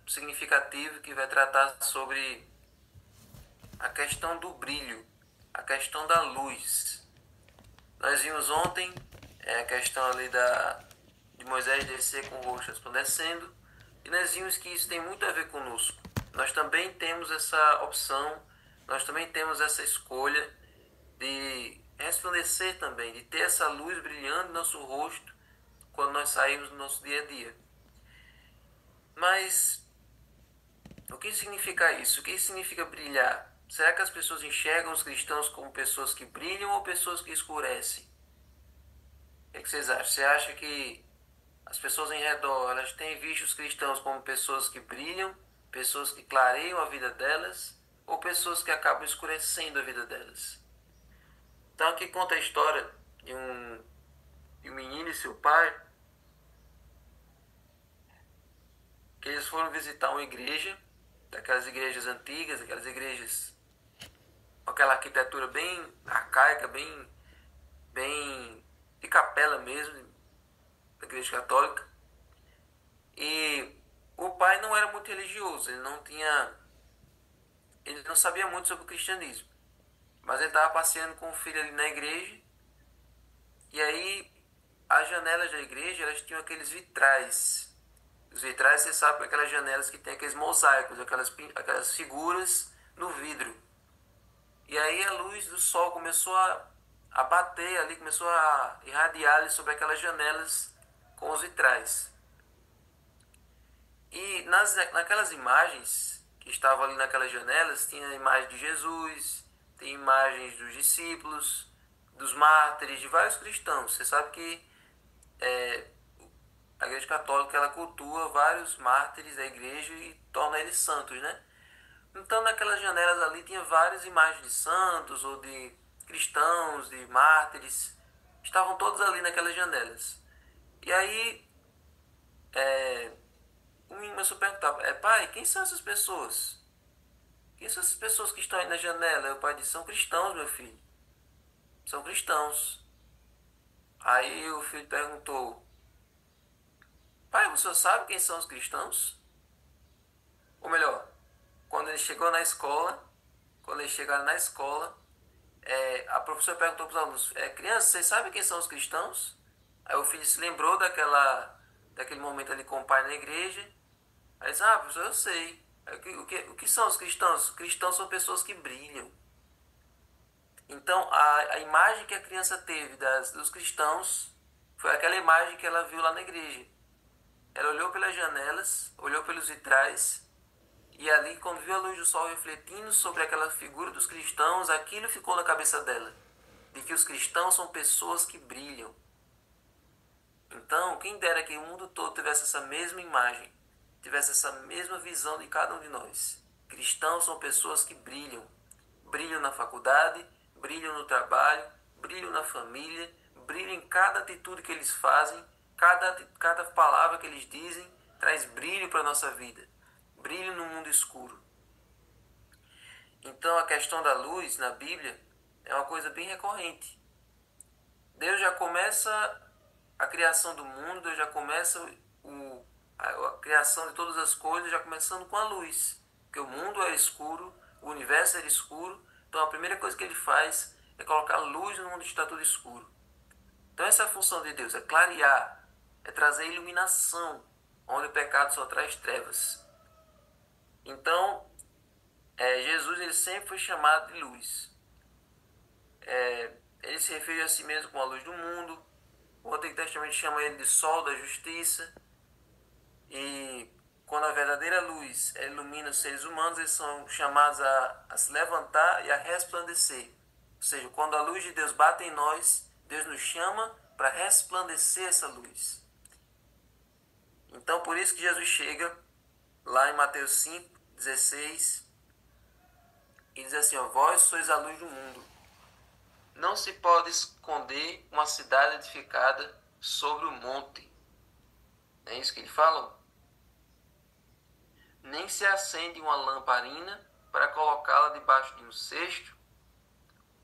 significativo que vai tratar sobre a questão do brilho, a questão da luz. Nós vimos ontem a questão ali de Moisés descer com o rosto resplandecendo, e nós vimos que isso tem muito a ver conosco. Nós também temos essa opção, nós também temos essa escolha de resplandecer também, de ter essa luz brilhando no nosso rosto quando nós saímos do nosso dia a dia. Mas o que significa isso? O que significa brilhar? Será que as pessoas enxergam os cristãos como pessoas que brilham ou pessoas que escurecem? O que vocês acham? Você acha que as pessoas em redor, elas têm visto os cristãos como pessoas que brilham, pessoas que clareiam a vida delas, ou pessoas que acabam escurecendo a vida delas? Então aqui conta a história de um menino e seu pai, que eles foram visitar uma igreja, daquelas igrejas antigas, aquelas igrejas com aquela arquitetura bem arcaica, bem de capela mesmo, da igreja católica. E o pai não era muito religioso, ele não sabia muito sobre o cristianismo. Mas ele estava passeando com o filho ali na igreja, e aí as janelas da igreja, elas tinham aqueles vitrais. Os vitrais, você sabe, aquelas janelas que tem aqueles mosaicos, aquelas figuras no vidro. E aí a luz do sol começou a bater ali, começou a irradiar ali sobre aquelas janelas com os vitrais. E naquelas imagens que estavam ali naquelas janelas, tinha a imagem de Jesus, tem imagens dos discípulos, dos mártires, de vários cristãos. Você sabe que a Igreja Católica, ela cultua vários mártires da igreja e torna eles santos, né? Então naquelas janelas ali tinha várias imagens de santos ou de cristãos, de mártires. Estavam todos ali naquelas janelas. E aí o menino começou a perguntar: pai, quem são essas pessoas? Quem são essas pessoas que estão aí na janela? E o pai disse: são cristãos, meu filho. São cristãos. Aí o filho perguntou: pai, você sabe quem são os cristãos? Ou melhor, quando ele chegou na escola, quando eles chegaram na escola, a professora perguntou para os alunos: crianças, vocês sabem quem são os cristãos? Aí o filho se lembrou daquele momento ali com o pai na igreja. Aí disse: professor, eu sei. Aí, o que são os cristãos? Os cristãos são pessoas que brilham. Então a imagem que a criança teve dos cristãos foi aquela imagem que ela viu lá na igreja. Ela olhou pelas janelas, olhou pelos vitrais, e ali, quando viu a luz do sol refletindo sobre aquela figura dos cristãos, aquilo ficou na cabeça dela, de que os cristãos são pessoas que brilham. Então, quem dera que o mundo todo tivesse essa mesma imagem, tivesse essa mesma visão de cada um de nós. Cristãos são pessoas que brilham. Brilham na faculdade, brilham no trabalho, brilham na família, brilham em cada atitude que eles fazem, cada palavra que eles dizem traz brilho para a nossa vida. Brilho no mundo escuro. Então a questão da luz na Bíblia é uma coisa bem recorrente. Deus já começa a criação do mundo, Deus já começa a criação de todas as coisas já começando com a luz. Porque o mundo era escuro, o universo era escuro, então a primeira coisa que ele faz é colocar luz no mundo que está tudo escuro. Então essa é a função de Deus, é clarear, é trazer iluminação, onde o pecado só traz trevas. Então, Jesus ele sempre foi chamado de luz. Ele se refere a si mesmo como a luz do mundo. O Antigo Testamento chama ele de sol da justiça. E quando a verdadeira luz ilumina os seres humanos, eles são chamados a se levantar e a resplandecer. Ou seja, quando a luz de Deus bate em nós, Deus nos chama para resplandecer essa luz. Então, por isso que Jesus chega lá em Mateus 5:16 e diz assim: vós sois a luz do mundo. Não se pode esconder uma cidade edificada sobre o monte. Não é isso que ele fala? Nem se acende uma lamparina para colocá-la debaixo de um cesto,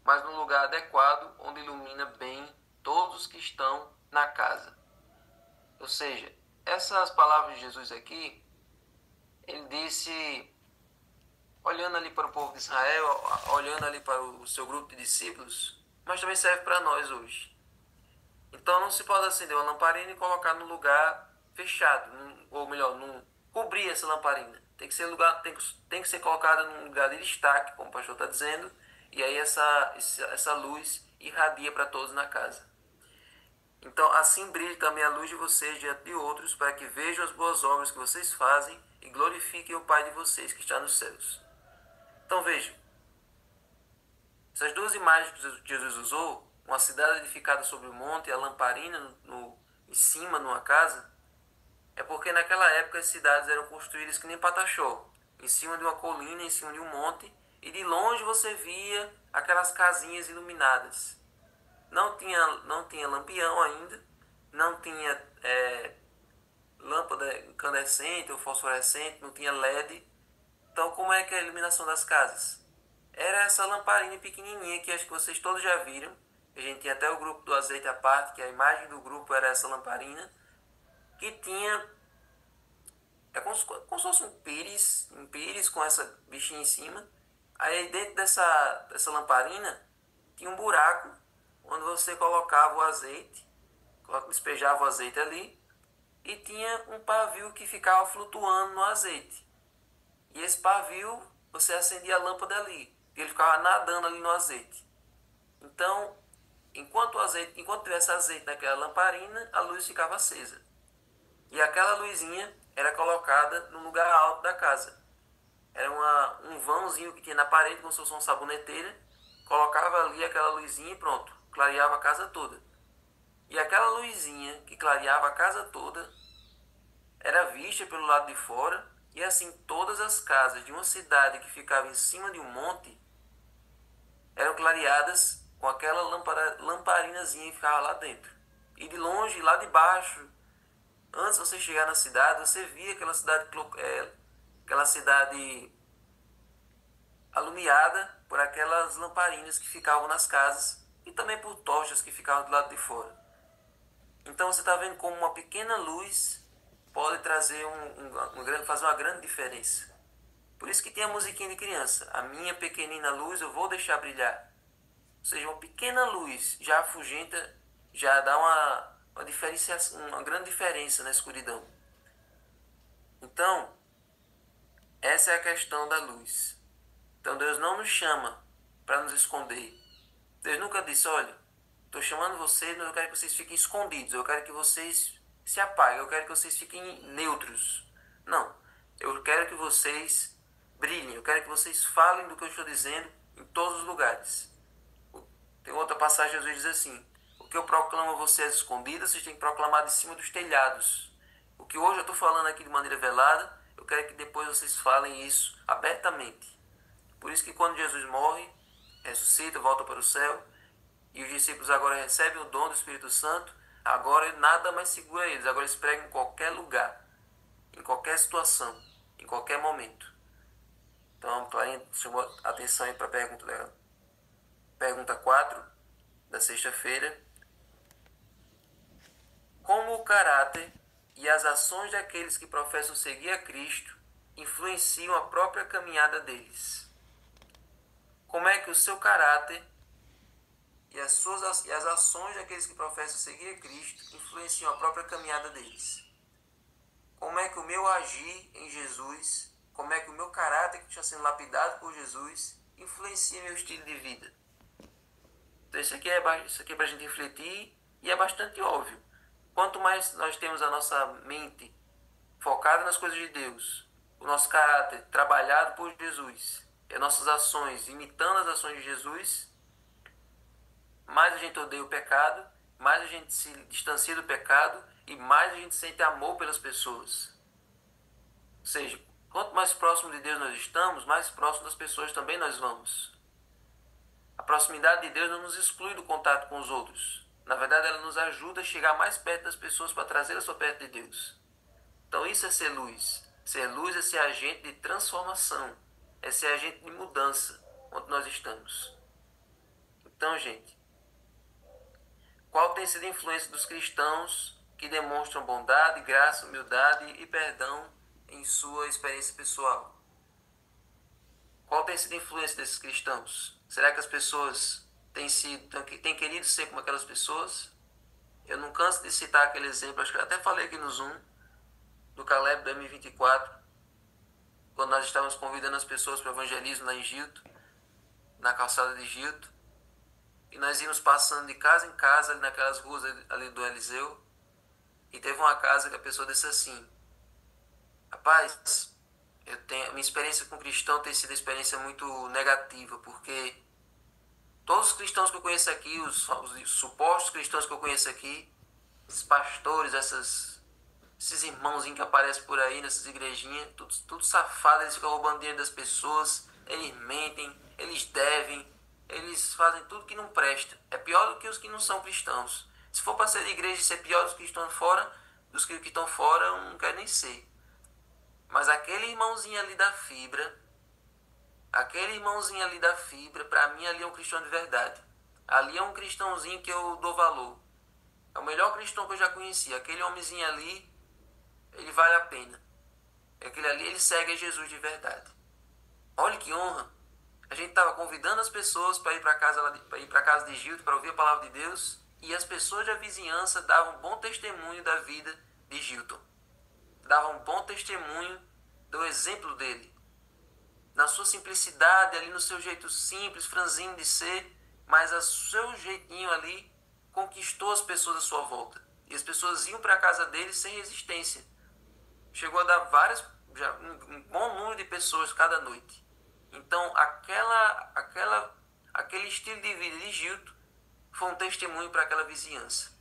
mas no lugar adequado, onde ilumina bem todos os que estão na casa. Ou seja, essas palavras de Jesus aqui, disse, olhando ali para o povo de Israel, olhando ali para o seu grupo de discípulos, mas também serve para nós hoje. Então não se pode acender uma lamparina e colocar no lugar fechado, ou melhor, cobrir essa lamparina. Tem que ser tem que ser colocada num lugar de destaque, como o pastor está dizendo, e aí essa luz irradia para todos na casa. Então assim brilhe também a luz de vocês diante de outros, para que vejam as boas obras que vocês fazem e glorifiquem o Pai de vocês que está nos céus. Então vejam, essas duas imagens que Jesus usou, uma cidade edificada sobre o monte e a lamparina em cima numa casa, é porque naquela época as cidades eram construídas que nem Pataxó, em cima de uma colina, em cima de um monte, e de longe você via aquelas casinhas iluminadas. Não tinha lampião ainda, não tinha lâmpada incandescente ou fosforescente, não tinha LED. Então como é que é a iluminação das casas? Era essa lamparina pequenininha que acho que vocês todos já viram. A gente tinha até o grupo do azeite à parte, que a imagem do grupo era essa lamparina, que tinha como se fosse um pires com essa bichinha em cima. Aí dentro dessa lamparina tinha um buraco onde você colocava o azeite, despejava o azeite ali, e tinha um pavio que ficava flutuando no azeite. E esse pavio, você acendia a lâmpada ali, e ele ficava nadando ali no azeite. Então, enquanto tivesse azeite naquela lamparina, a luz ficava acesa. E aquela luzinha era colocada no lugar alto da casa. Era um vãozinho que tinha na parede, como se fosse uma saboneteira. Colocava ali aquela luzinha e pronto, clareava a casa toda. E aquela luzinha que clareava a casa toda era vista pelo lado de fora, e assim todas as casas de uma cidade que ficava em cima de um monte eram clareadas com aquela lamparinazinha que ficava lá dentro. E de longe, lá de baixo, antes de você chegar na cidade, você via aquela cidade alumiada por aquelas lamparinas que ficavam nas casas e também por tochas que ficavam do lado de fora. Então você está vendo como uma pequena luz pode trazer fazer uma grande diferença. Por isso que tem a musiquinha de criança. A minha pequenina luz eu vou deixar brilhar. Ou seja, uma pequena luz já afugenta, já dá uma grande diferença na escuridão. Então, essa é a questão da luz. Então Deus não nos chama para nos esconder. Deus nunca disse, olha, estou chamando vocês, mas eu quero que vocês fiquem escondidos. Eu quero que vocês se apaguem. Eu quero que vocês fiquem neutros. Não. Eu quero que vocês brilhem. Eu quero que vocês falem do que eu estou dizendo em todos os lugares. Tem outra passagem, Jesus diz assim, o que eu proclamo a vocês escondidas, vocês têm que proclamar de cima dos telhados. O que hoje eu estou falando aqui de maneira velada, eu quero que depois vocês falem isso abertamente. Por isso que quando Jesus morre, ressuscita, volta para o céu, e os discípulos agora recebem o dom do Espírito Santo, agora nada mais segura eles, agora eles pregam em qualquer lugar, em qualquer situação, em qualquer momento. Então, Clarinha chamou a atenção aí para a pergunta dela. Pergunta 4, da sexta-feira. Como o caráter e as ações daqueles que professam seguir a Cristo influenciam a própria caminhada deles? Como é que o seu caráter e as ações daqueles que professam seguir a Cristo influenciam a própria caminhada deles? Como é que o meu agir em Jesus, como é que o meu caráter que está sendo lapidado por Jesus influencia meu estilo de vida? Então isso aqui é para a gente refletir e é bastante óbvio. Quanto mais nós temos a nossa mente focada nas coisas de Deus, o nosso caráter trabalhado por Jesus, e as nossas ações imitando as ações de Jesus, mais a gente odeia o pecado, mais a gente se distancia do pecado e mais a gente sente amor pelas pessoas. Ou seja, quanto mais próximo de Deus nós estamos, mais próximo das pessoas também nós vamos. A proximidade de Deus não nos exclui do contato com os outros. Na verdade, ela nos ajuda a chegar mais perto das pessoas para trazê-las para perto de Deus. Então isso é ser luz. Ser luz é ser agente de transformação. É ser agente de mudança onde nós estamos. Então, gente, qual tem sido a influência dos cristãos que demonstram bondade, graça, humildade e perdão em sua experiência pessoal? Qual tem sido a influência desses cristãos? Será que as pessoas têm querido ser como aquelas pessoas? Eu não canso de citar aquele exemplo, acho que eu até falei aqui no Zoom, do Caleb do M24, quando nós estávamos convidando as pessoas para o evangelismo lá em Gilto, na calçada de Gilto, e nós íamos passando de casa em casa, ali naquelas ruas ali do Eliseu, e teve uma casa que a pessoa disse assim: rapaz, minha experiência com cristão tem sido uma experiência muito negativa, porque todos os cristãos que eu conheço aqui, os supostos cristãos que eu conheço aqui, esses pastores, esses irmãozinhos que aparecem por aí nessas igrejinhas, tudo safado, eles ficam roubando dinheiro das pessoas, eles mentem, eles devem, eles fazem tudo que não presta. É pior do que os que não são cristãos. Se for para ser de igreja e ser pior dos que estão fora, eu não quero nem ser. Mas aquele irmãozinho ali da fibra, para mim ali é um cristão de verdade. Ali é um cristãozinho que eu dou valor. É o melhor cristão que eu já conheci. Aquele homenzinho ali, ele vale a pena. Aquele ali, ele segue a Jesus de verdade. Olha que honra. A gente estava convidando as pessoas para ir para casa de Gilto, para ouvir a palavra de Deus, e as pessoas da vizinhança davam um bom testemunho da vida de Gilton. Davam um bom testemunho do exemplo dele. Na sua simplicidade, ali no seu jeito simples, franzino de ser, mas o seu jeitinho ali conquistou as pessoas à sua volta. E as pessoas iam para a casa dele sem resistência. Chegou a dar um bom número de pessoas cada noite. Então, aquele estilo de vida de Gilto foi um testemunho para aquela vizinhança.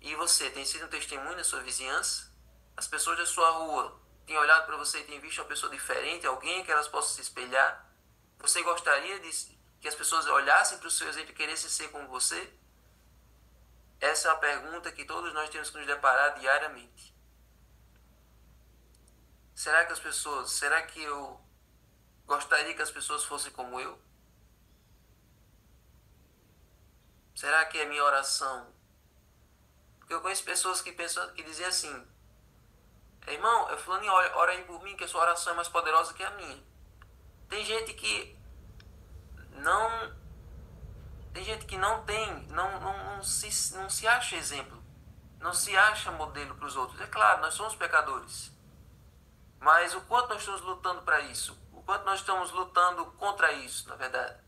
E você, tem sido um testemunho na sua vizinhança? As pessoas da sua rua têm olhado para você e têm visto uma pessoa diferente, alguém que elas possam se espelhar? Você gostaria que as pessoas olhassem para o seu exemplo e queressem ser como você? Essa é uma pergunta que todos nós temos que nos deparar diariamente. Será que eu gostaria que as pessoas fossem como eu? Será que é minha oração? Porque eu conheço pessoas que dizem assim: irmão, fulano, ora aí por mim que a sua oração é mais poderosa que a minha. Tem gente que não não se acha exemplo, não se acha modelo para os outros. É claro, nós somos pecadores, mas o quanto nós estamos lutando para isso, o quanto nós estamos lutando contra isso, na verdade,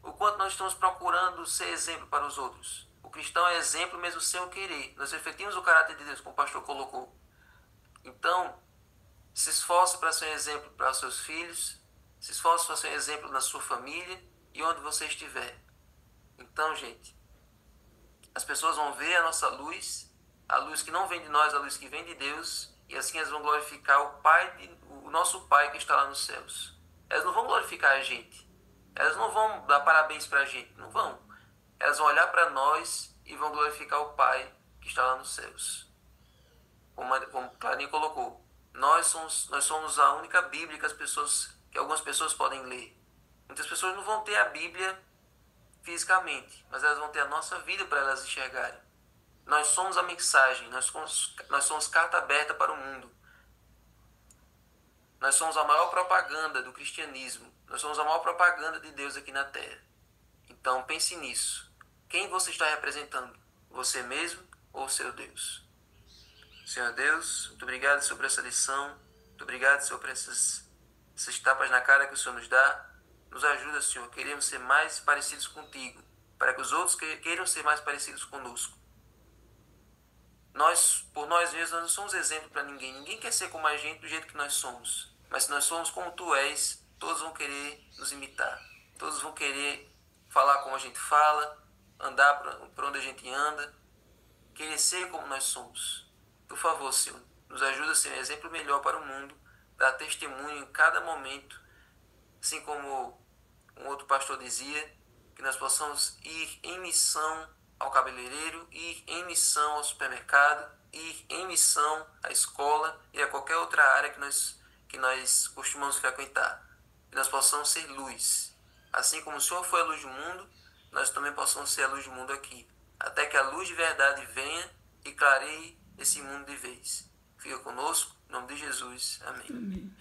o quanto nós estamos procurando ser exemplo para os outros. O cristão é exemplo mesmo sem o querer. Nós refletimos o caráter de Deus, como o pastor colocou. Então, se esforce para ser um exemplo para os seus filhos, se esforce para ser um exemplo na sua família e onde você estiver. Então, gente, as pessoas vão ver a nossa luz, a luz que não vem de nós, a luz que vem de Deus, e assim elas vão glorificar o nosso Pai que está lá nos céus. Elas não vão glorificar a gente, elas não vão dar parabéns para a gente, não vão. Elas vão olhar para nós e vão glorificar o Pai que está lá nos céus. Como Clarinho colocou, nós somos a única Bíblia que algumas pessoas podem ler. Muitas pessoas não vão ter a Bíblia fisicamente, mas elas vão ter a nossa vida para elas enxergarem. Nós somos a mensagem, nós somos carta aberta para o mundo. Nós somos a maior propaganda do cristianismo. Nós somos a maior propaganda de Deus aqui na Terra. Então pense nisso. Quem você está representando? Você mesmo ou seu Deus? Senhor Deus, muito obrigado, Senhor, por essa lição. Muito obrigado, Senhor, por essas tapas na cara que o Senhor nos dá. Nos ajuda, Senhor. Queremos ser mais parecidos contigo, para que os outros queiram ser mais parecidos conosco. Por nós mesmos, nós não somos exemplo para ninguém. Ninguém quer ser como a gente do jeito que nós somos. Mas se nós somos como tu és, todos vão querer nos imitar. Todos vão querer falar como a gente fala, andar por onde a gente anda, querer ser como nós somos. Por favor, Senhor, nos ajuda a ser um exemplo melhor para o mundo, dar testemunho em cada momento, assim como um outro pastor dizia, que nós possamos ir em missão ao cabeleireiro, ir em missão ao supermercado, ir em missão à escola e a qualquer outra área que nós costumamos frequentar. Que nós possamos ser luz. Assim como o Senhor foi a luz do mundo, nós também possamos ser a luz do mundo aqui. Até que a luz de verdade venha e clareie esse mundo de vez. Fica conosco. Em nome de Jesus. Amém. Amém.